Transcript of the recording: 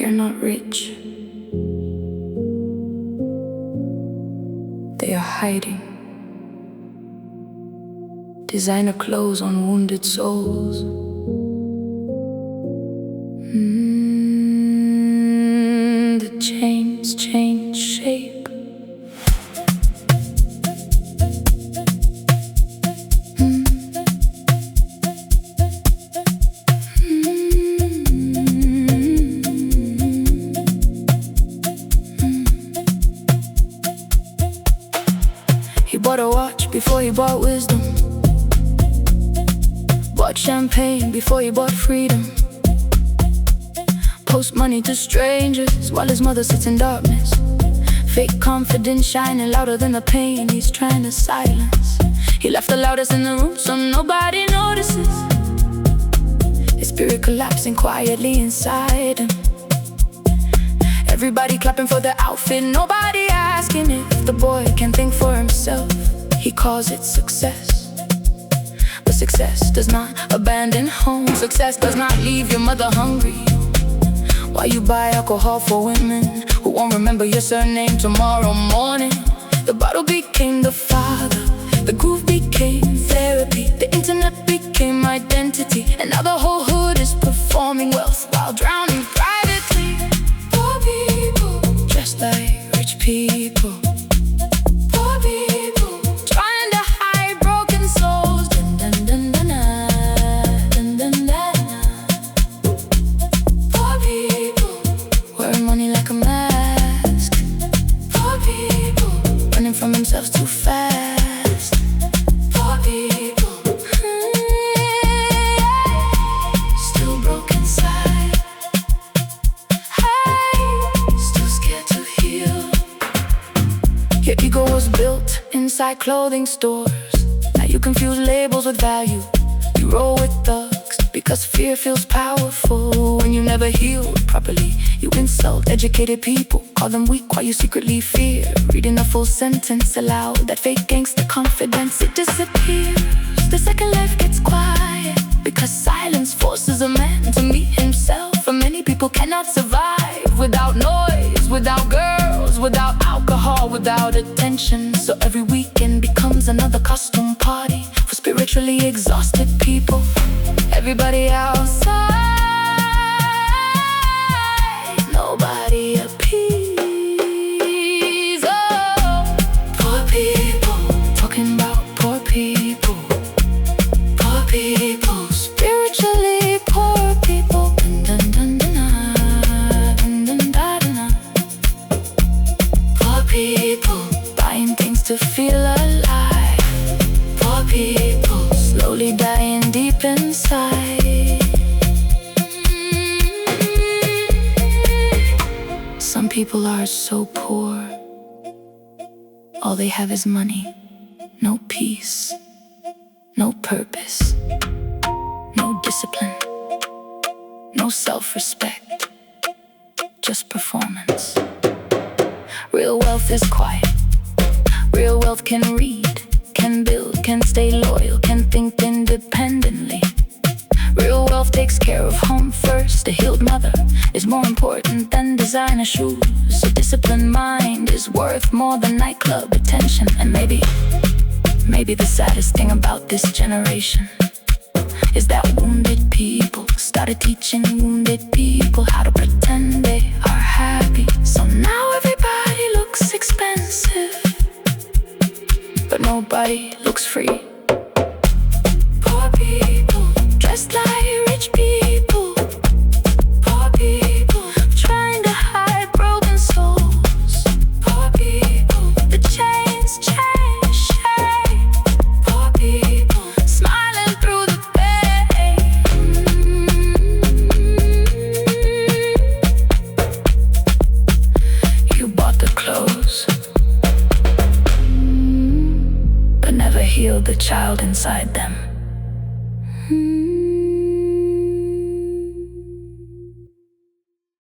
They are not rich. They are hiding. Designer clothes on wounded souls. The chains change shape. He bought a watch before he bought wisdom. Bought champagne before he bought freedom. Post money to strangers while his mother sits in darkness. Fake confidence shining louder than the pain he's trying to silence. He left the loudest in the room so nobody notices. His spirit collapsing quietly inside him. Everybody clapping for the outfit, nobody asking if the boy can think for himself. He calls it success. But success does not abandon home. Success does not leave your mother hungry. Why you buy alcohol for women who won't remember your surname tomorrow morning? The bottle became the father. The groove became therapy. The internet became identity. And now the whole hood is performing wealth while drowning privately. Poor people dressed like rich people. Poor people trying to hide broken souls. Dun, dun, dun, dun, dun, dun, dun, dun. Poor people wearing money like a mask. Poor people running from themselves too fast. Poor people still broke inside. Still scared to heal. Your ego was built inside clothing stores. Now you confuse labels with value. You roll with thugs because fear feels powerful. When you never healed properly, you insult educated people, call them weak while you secretly fear. Reading a full sentence aloud, that fake gangster confidence, it disappears. The second life gets quiet because silence forces a man to meet himself. For many people cannot survive without noise, without girls, without alcohol, without attention. So every weekend becomes another costume party for spiritually exhausted people. Everybody outside, nobody appease. Oh, poor people, talking about poor people. Poor people, spiritually poor people. Dun, dun, dun, dun, dun, dun, dun, dun, dun. Poor people, buying things to feel alive. Poor people, slowly dying deep inside. Some people are so poor, all they have is money. No peace, no purpose, no discipline, no self-respect, just performance. Real wealth is quiet. Real wealth can read, can build, can stay loyal, can think independently. Real wealth takes care of home first. A healed mother is more important than designer shoes. A disciplined mind is worth more than nightclub attention. And maybe the saddest thing about this generation is that wounded people started teaching wounded people how to pretend they are happy. So now everybody looks expensive, but nobody looks free. Poor people dressed like rich people. Poor people trying to hide broken souls. Poor people, the chains change shape. Poor people smiling through the pain. You bought the clothes, but never healed the child inside them.